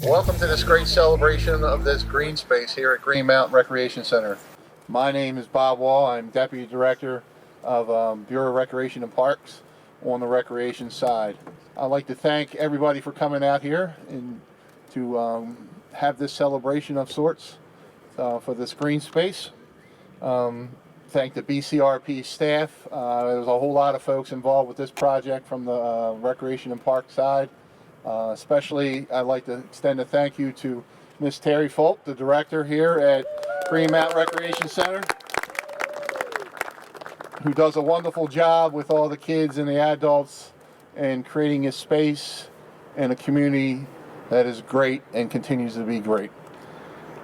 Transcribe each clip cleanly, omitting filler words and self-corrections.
Welcome to this great celebration of this green space here at Greenmount Recreation Center. My name is Bob Wall. I'm Deputy Director of Bureau of Recreation and Parks on the recreation side. I'd like to thank everybody for coming out here and to have this celebration of sorts for this green space. Thank the BCRP staff. There's a whole lot of folks involved with this project from the Recreation and Park side. Especially, I'd like to extend a thank you to Miss Terry Folk, the director here at Greenmount Recreation Center, who does a wonderful job with all the kids and the adults and creating a space and a community that is great and continues to be great.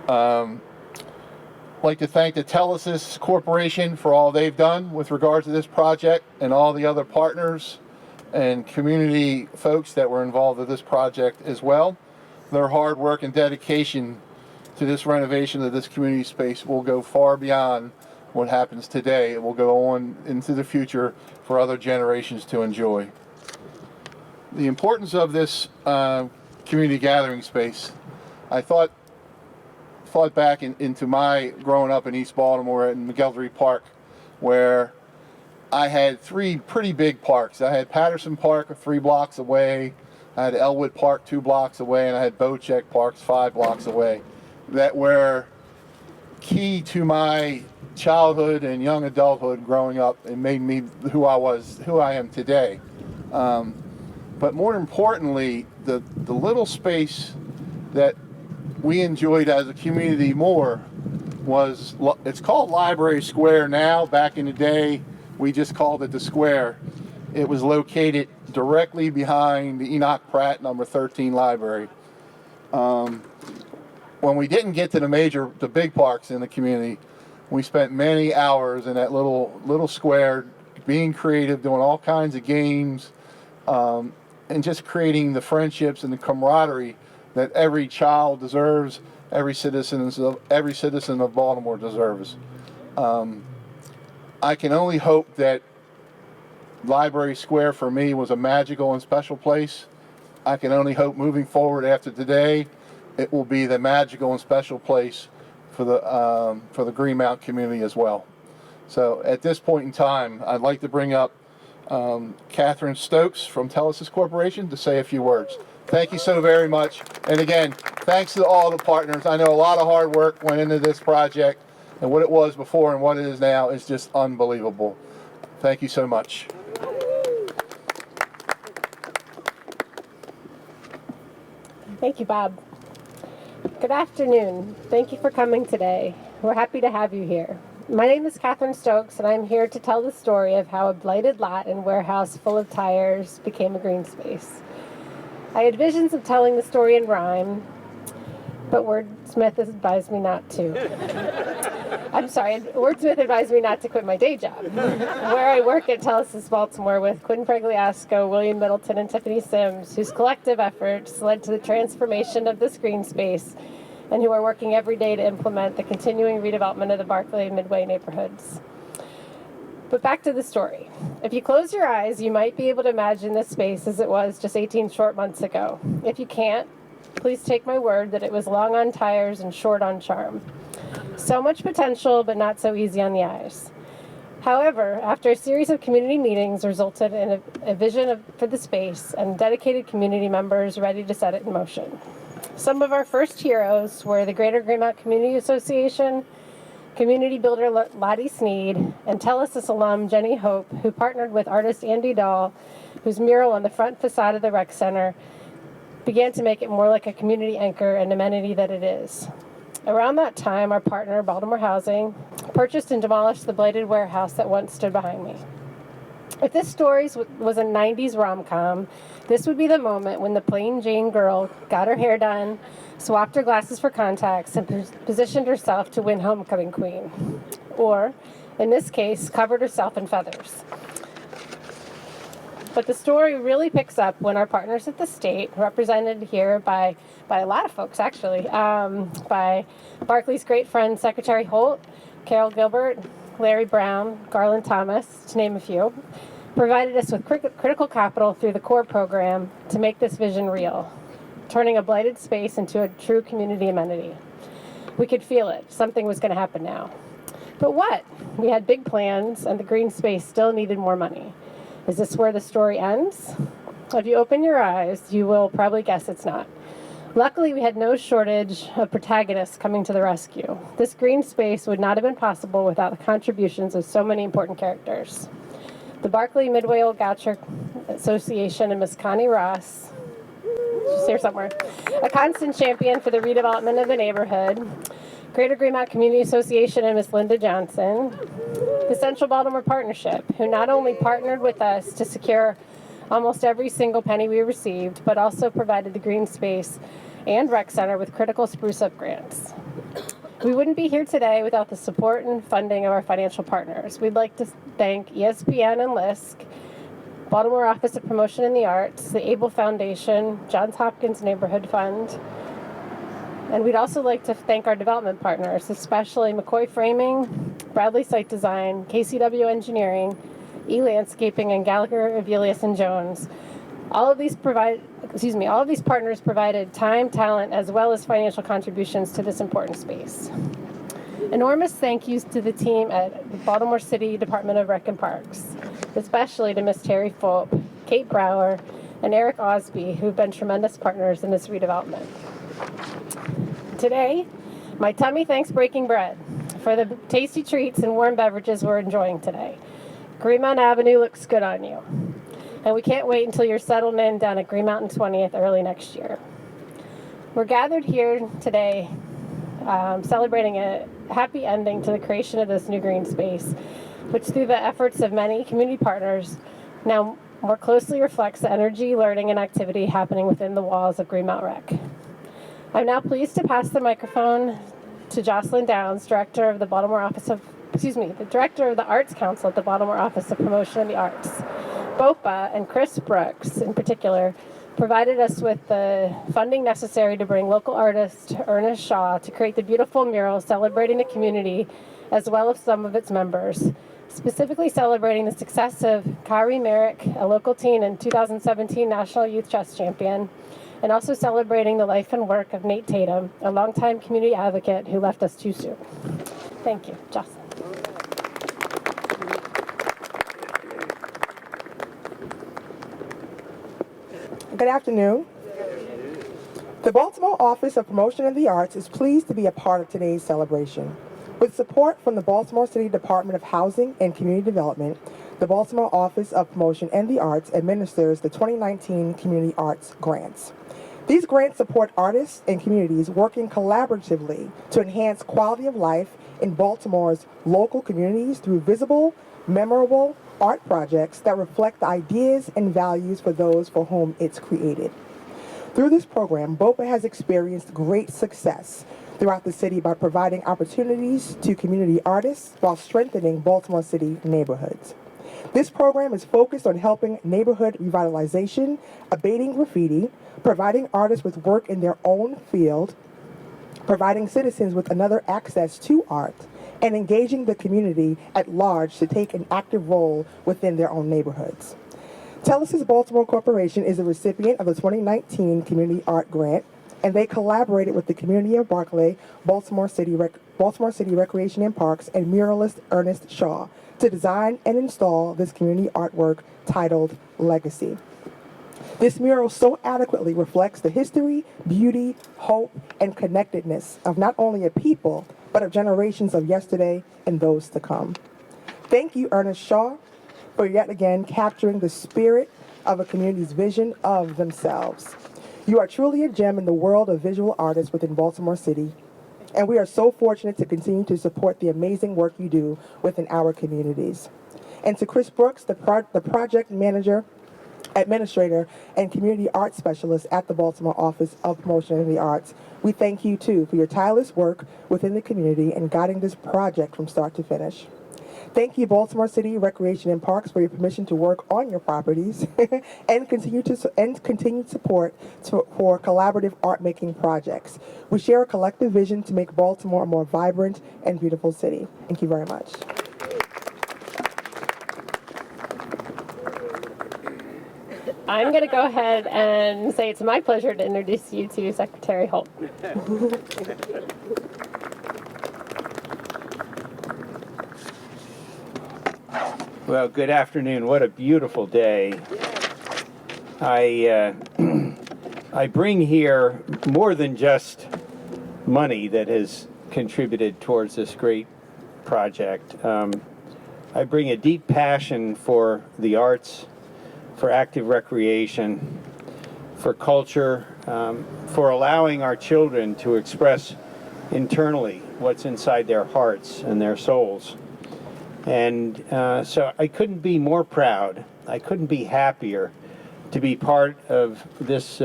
I'd like to thank the Telesis Corporation for all they've done with regard to this project and all the other partners and community folks that were involved with this project as well. Their hard work and dedication to this renovation of this community space will go far beyond what happens today. It will go on into the future for other generations to enjoy. The importance of this community gathering space, I thought back into my growing up in East Baltimore in McGelvery Park, where I had three pretty big parks. I had Patterson Park 3 blocks away, I had Elwood Park 2 blocks away, and I had Bocheck Parks 5 blocks away, that were key to my childhood and young adulthood growing up and made me who I am today. But more importantly, the little space that we enjoyed as a community more was, it's called Library Square now. Back in the day, we just called it the Square. It was located directly behind the Enoch Pratt number 13 library. When we didn't get to the big parks in the community, we spent many hours in that little square, being creative, doing all kinds of games, and just creating the friendships and the camaraderie that every child deserves, every citizen of Baltimore deserves. I can only hope that Library Square for me was a magical and special place. I can only hope moving forward after today, it will be the magical and special place for the Greenmount community as well. So at this point in time, I'd like to bring up Catherine Stokes from Telesis Corporation to say a few words. Thank you so very much. And again, thanks to all the partners. I know a lot of hard work went into this project, and what it was before and what it is now is just unbelievable. Thank you so much. Thank you, Bob. Good afternoon. Thank you for coming today. We're happy to have you here. My name is Catherine Stokes, and I'm here to tell the story of how a blighted lot and warehouse full of tires became a green space. I had visions of telling the story in rhyme, but Wordsmith advised me not to. Wordsmith advised me not to quit my day job, where I work at Telesis Baltimore with Quinn Pregliasco, William Middleton, and Tiffany Sims, whose collective efforts led to the transformation of this green space, and who are working every day to implement the continuing redevelopment of the Barclay and Midway neighborhoods. But back to the story. If you close your eyes, you might be able to imagine this space as it was just 18 short months ago. If you can't, please take my word that it was long on tires and short on charm. So much potential, but not so easy on the eyes. However, after a series of community meetings resulted in a vision for the space and dedicated community members ready to set it in motion. Some of our first heroes were the Greater Greenmount Community Association, community builder Lottie Sneed, and Telesis alum Jenny Hope, who partnered with artist Andy Dahl, whose mural on the front facade of the rec center began to make it more like a community anchor and amenity that it is. Around that time, our partner, Baltimore Housing, purchased and demolished the blighted warehouse that once stood behind me. If this story was a 90s rom-com, this would be the moment when the plain Jane girl got her hair done, swapped her glasses for contacts, and positioned herself to win homecoming queen. Or, in this case, covered herself in feathers. But the story really picks up when our partners at the state, represented here by a lot of folks actually, by Barclay's great friend Secretary Holt, Carol Gilbert, Larry Brown, Garland Thomas, to name a few, provided us with critical capital through the CORE program to make this vision real. turning a blighted space into a true community amenity. We could feel it. Something was going to happen now. But what? We had big plans, and the green space still needed more money. Is this where the story ends? If you open your eyes, you will probably guess it's not. Luckily, we had no shortage of protagonists coming to the rescue. This green space would not have been possible without the contributions of so many important characters. The Barclay Midway Old Goucher Association and Miss Connie Ross, she's here somewhere, a constant champion for the redevelopment of the neighborhood. Greater Greenmount Community Association and Miss Linda Johnson. The Central Baltimore Partnership, who not only partnered with us to secure almost every single penny we received, but also provided the green space and rec center with critical spruce up grants. We wouldn't be here today without the support and funding of our financial partners. We'd like to thank ESPN and LISC, Baltimore Office of Promotion in the Arts, the Able Foundation, Johns Hopkins Neighborhood Fund, and we'd also like to thank our development partners, especially McCoy Framing, Bradley Site Design, KCW Engineering, E-Landscaping, and Gallagher, Avelius, and Jones. All of these partners provided time, talent, as well as financial contributions to this important space. Enormous thank yous to the team at the Baltimore City Department of Rec and Parks, especially to Miss Terry Fulp, Kate Brower, and Eric Osby, who've been tremendous partners in this redevelopment. Today, my tummy thanks breaking bread for the tasty treats and warm beverages we're enjoying today. Greenmount Avenue looks good on you, and we can't wait until you're settled in down at Greenmount and 20th early next year. We're gathered here today celebrating a happy ending to the creation of this new green space, which through the efforts of many community partners now more closely reflects the energy, learning, and activity happening within the walls of Greenmount Rec. I'm now pleased to pass the microphone to Jocelyn Downs, Director of the Director of the Arts Council at the Baltimore Office of Promotion of the Arts. BOPA and Chris Brooks, in particular, provided us with the funding necessary to bring local artist Ernest Shaw to create the beautiful mural celebrating the community as well as some of its members, specifically celebrating the success of Kari Merrick, a local teen and 2017 National Youth Chess Champion, and also celebrating the life and work of Nate Tatum, a longtime community advocate who left us too soon. Thank you. Jocelyn. Good afternoon. The Baltimore Office of Promotion of the Arts is pleased to be a part of today's celebration. With support from the Baltimore City Department of Housing and Community Development, the Baltimore Office of Promotion and the Arts administers the 2019 Community Arts Grants. These grants support artists and communities working collaboratively to enhance quality of life in Baltimore's local communities through visible, memorable art projects that reflect the ideas and values for those for whom it's created. Through this program, BOPA has experienced great success throughout the city by providing opportunities to community artists while strengthening Baltimore City neighborhoods. This program is focused on helping neighborhood revitalization, abating graffiti, providing artists with work in their own field, providing citizens with another access to art, and engaging the community at large to take an active role within their own neighborhoods. Telus Baltimore Corporation is a recipient of the 2019 Community Art Grant, and they collaborated with the community of Barclay, Baltimore City Recreation and Parks, and muralist Ernest Shaw to design and install this community artwork titled Legacy. This mural so adequately reflects the history, beauty, hope, and connectedness of not only a people, but of generations of yesterday and those to come. Thank you, Ernest Shaw, for yet again capturing the spirit of a community's vision of themselves. You are truly a gem in the world of visual artists within Baltimore City, and we are so fortunate to continue to support the amazing work you do within our communities. And to Chris Brooks, the project manager, administrator, and community arts specialist at the Baltimore Office of Promotion of the Arts, we thank you too for your tireless work within the community and guiding this project from start to finish. Thank you, Baltimore City Recreation and Parks, for your permission to work on your properties and continued support for collaborative art-making projects. We share a collective vision to make Baltimore a more vibrant and beautiful city. Thank you very much. I'm going to go ahead and say it's my pleasure to introduce you to Secretary Holt. Well, good afternoon. What a beautiful day. I bring here more than just money that has contributed towards this great project. I bring a deep passion for the arts, for active recreation, for culture, for allowing our children to express internally what's inside their hearts and their souls. And so I couldn't be more proud, I couldn't be happier to be part of this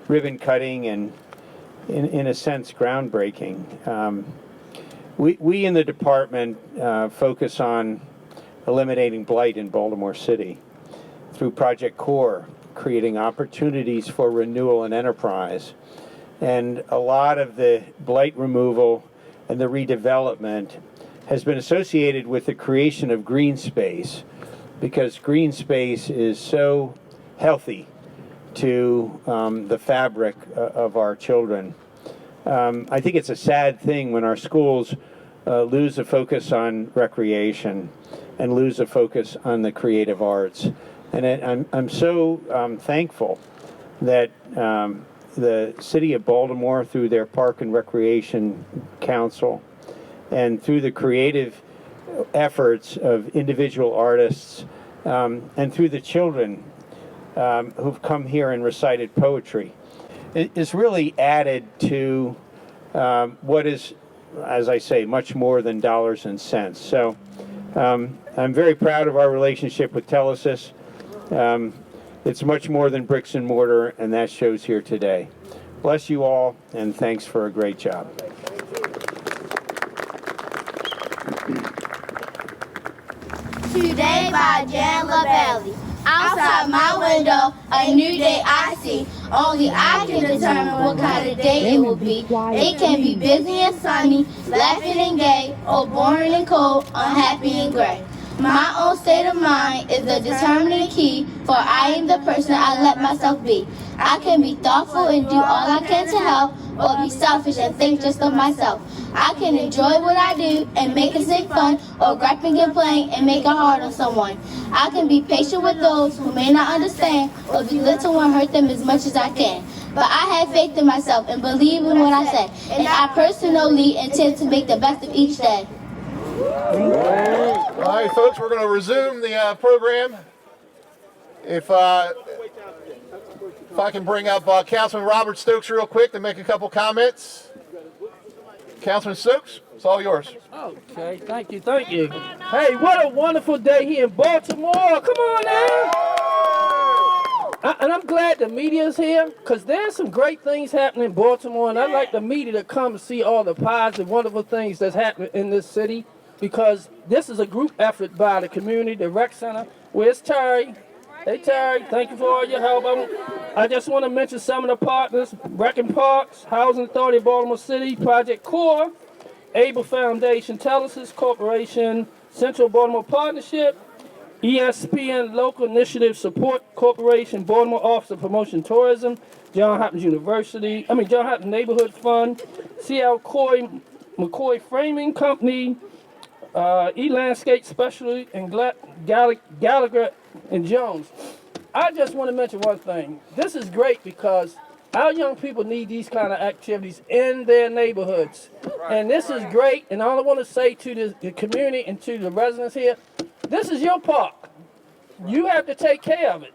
ribbon cutting and, in a sense, groundbreaking. We in the department focus on eliminating blight in Baltimore City through Project CORE, creating opportunities for renewal and enterprise. And a lot of the blight removal and the redevelopment has been associated with the creation of green space, because green space is so healthy to the fabric of our children. I think it's a sad thing when our schools lose a focus on recreation and lose a focus on the creative arts. And I'm so thankful that the City of Baltimore, through their Park and Recreation Council, and through the creative efforts of individual artists, and through the children who've come here and recited poetry, is really added to what is, as I say, much more than dollars and cents. So I'm very proud of our relationship with Telesis. It's much more than bricks and mortar, and that shows here today. Bless you all, and thanks for a great job. Today by Jan LaValle. Outside my window, a new day I see. Only I can determine what kind of day it will be. It can be busy and sunny, laughing and gay, or boring and cold, unhappy and gray. My own state of mind is the determining key, for I am the person I let myself be. I can be thoughtful and do all I can to help, or be selfish and think just of myself. I can enjoy what I do and make it sick fun, or gripe and complain and make it hard on someone. I can be patient with those who may not understand, or belittle and hurt them as much as I can. But I have faith in myself and believe in what I say, and I personally intend to make the best of each day. All right, folks, we're going to resume the program. If I can bring up Councilman Robert Stokes real quick to make a couple comments. Councilman Stokes, it's all yours. Okay, thank you. Hey, what a wonderful day here in Baltimore. Come on now. And I'm glad the media's here, because there's some great things happening in Baltimore, and I'd like the media to come and see all the positive, wonderful things that's happening in this city, because this is a group effort by the community, the rec center. Where's Terry? Hey Terry, thank you for all your help. I just want to mention some of the partners: Rec and Parks, Housing Authority of Baltimore City, Project CORE, Able Foundation, Telesis Corporation, Central Baltimore Partnership, ESPN Local Initiative Support Corporation, Baltimore Office of Promotion Tourism, Johns Hopkins Neighborhood Fund, C.L. McCoy Framing Company, E-Landscape Specialty, and Gallagher and Jones. I just want to mention one thing. This is great because our young people need these kind of activities in their neighborhoods. And this is great, and all I want to say to the community and to the residents here, this is your park. You have to take care of it.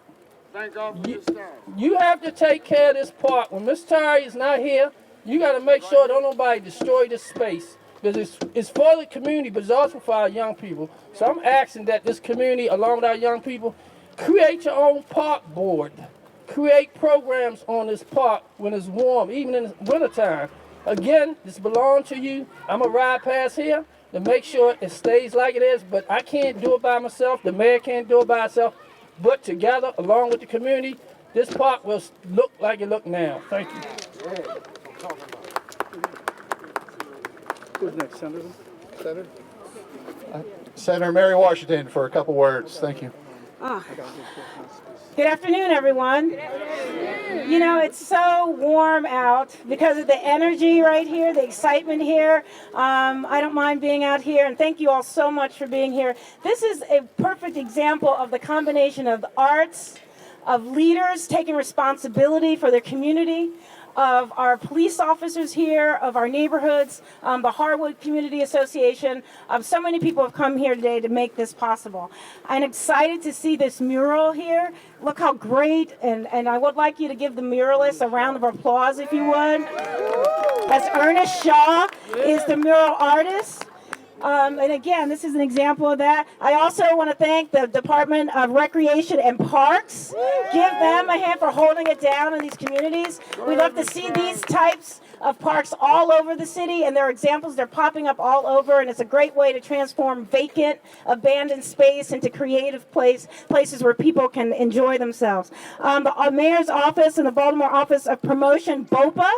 Thank God for this time. You have to take care of this park. When Miss Terry is not here, you got to make sure don't nobody destroy this space. Because it's for the community, but it's also for our young people. So I'm asking that this community, along with our young people, create your own park board. Create programs on this park when it's warm, even in the wintertime. Again, this belongs to you. I'm going to ride past here to make sure it stays like it is, but I can't do it by myself. The mayor can't do it by herself. But together, along with the community, this park will look like it looks now. Thank you. Who's next, Senator? Senator Mary Washington for a couple words. Thank you. Good afternoon, everyone. You know, it's so warm out because of the energy right here, the excitement here. I don't mind being out here, and thank you all so much for being here. This is a perfect example of the combination of the arts, of leaders taking responsibility for their community, of our police officers here, of our neighborhoods, the Harwood Community Association. So many people have come here today to make this possible. I'm excited to see this mural here. Look how great, and I would like you to give the muralist a round of applause if you would. As Ernest Shaw is the mural artist. And again, this is an example of that. I also want to thank the Department of Recreation and Parks. Give them a hand for holding it down in these communities. We love to see these types of parks all over the city, and there are examples, they're popping up all over, and it's a great way to transform vacant, abandoned space into creative places where people can enjoy themselves. The Mayor's Office and the Baltimore Office of Promotion, BOPA,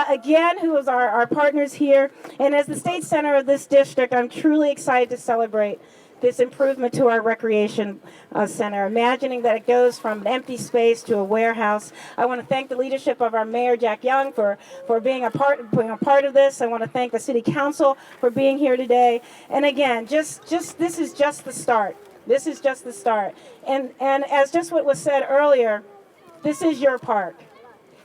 again, who is our partners here, and as the state center of this district, I'm truly excited to celebrate this improvement to our recreation center, imagining that it goes from an empty space to a warehouse. I want to thank the leadership of our mayor, Jack Young, for being a part of this. I want to thank the city council for being here today. And again, this is just the start. This is just the start. And as just what was said earlier, this is your park.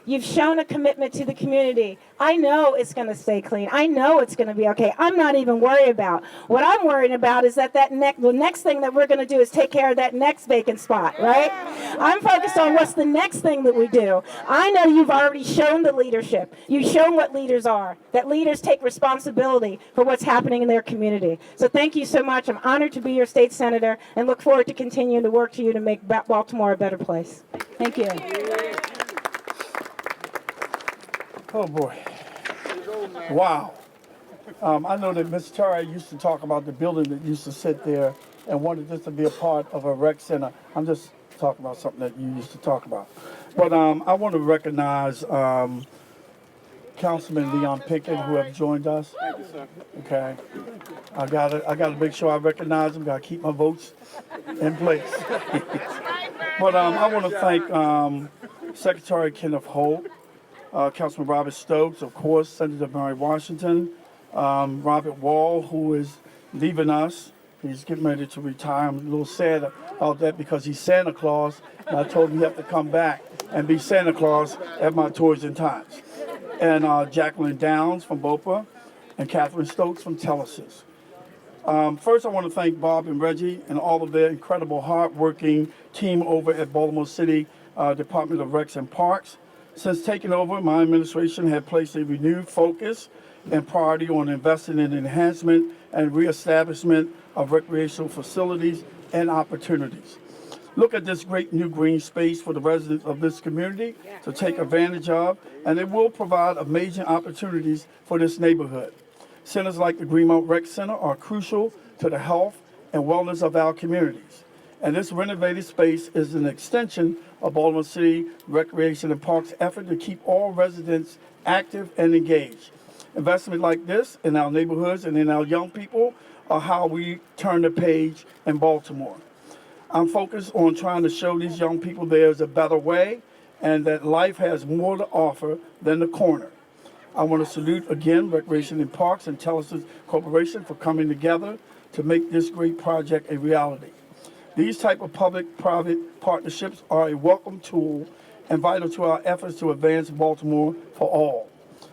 You've shown a commitment to the community. I know it's going to stay clean. I know it's going to be okay. I'm not even worried about. What I'm worried about is that the next thing that we're going to do is take care of that next vacant spot, right? I'm focused on what's the next thing that we do. I know you've already shown the leadership. You've shown what leaders are, that leaders take responsibility for what's happening in their community. So thank you so much. I'm honored to be your state senator and look forward to continuing to work to you to make Baltimore a better place. Thank you. Oh boy. Wow. I know that Ms. Terry used to talk about the building that used to sit there and wanted this to be a part of a rec center. I'm just talking about something that you used to talk about. But I want to recognize Councilman Leon Pickett, who have joined us. Thank you, sir. Okay. I gotta make sure I recognize them. Gotta keep my votes in place. But I want to thank Secretary Kenneth Holt, Councilman Robert Stokes, of course, Senator Mary Washington, Robert Wall, who is leaving us. He's getting ready to retire. I'm a little sad about that because he's Santa Claus, and I told him he have to come back and be Santa Claus at my tours and times. And Jacqueline Downs from BOPA, and Catherine Stokes from Telesis. First, I want to thank Bob and Reggie and all of their incredible hard-working team over at Baltimore City Department of Recs and Parks. Since taking over, my administration had placed a renewed focus and priority on investing in enhancement and reestablishment of recreational facilities and opportunities. Look at this great new green space for the residents of this community to take advantage of, and it will provide amazing opportunities for this neighborhood. Centers like the Greenmount Rec Center are crucial to the health and wellness of our communities. And this renovated space is an extension of Baltimore City Recreation and Parks' effort to keep all residents active and engaged. Investment like this in our neighborhoods and in our young people are how we turn the page in Baltimore. I'm focused on trying to show these young people there's a better way and that life has more to offer than the corner. I want to salute again Recreation and Parks and Telesis Corporation for coming together to make this great project a reality. These type of public-private partnerships are a welcome tool and vital to our efforts to advance Baltimore for all.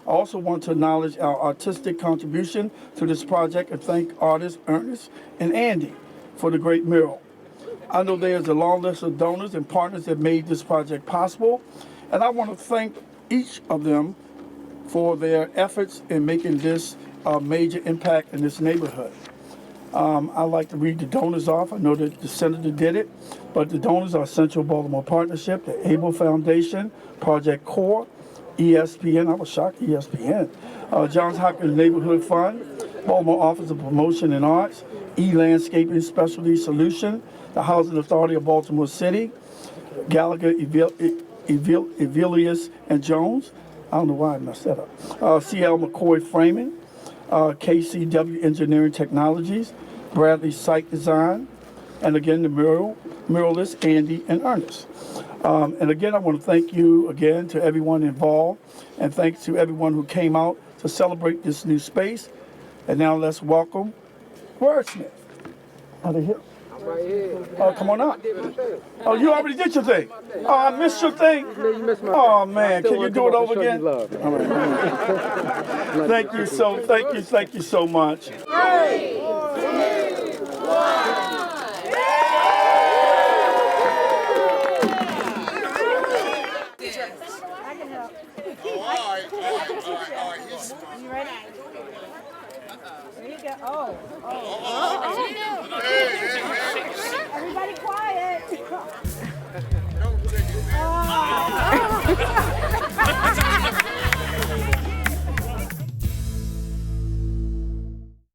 I also want to acknowledge our artistic contribution to this project and thank artists Ernest and Andy for the great mural. I know there's a long list of donors and partners that made this project possible, and I want to thank each of them for their efforts in making this a major impact in this neighborhood. I like to read the donors off. I know that the senator did it, but the donors are Central Baltimore Partnership, the Able Foundation, Project Core, ESPN, I was shocked, ESPN, Johns Hopkins Neighborhood Fund, Baltimore Office of Promotion and Arts, E-Landscaping Specialty Solution, the Housing Authority of Baltimore City, Gallagher, Evelius, and Jones. I don't know why I messed that up. C.L. McCoy Framing, KCW Engineering Technologies, Bradley Site Design, and again, the muralists, Andy and Ernest. And again, I want to thank you again to everyone involved, and thanks to everyone who came out to celebrate this new space. And now let's welcome Wordsmith. Are they here? Oh, come on up. Oh, you already did your thing. Oh, I missed your thing. Oh man, can you do it over again? All right. Thank you so much. 3, 2, 1. You ready? There you go. Oh. Everybody quiet.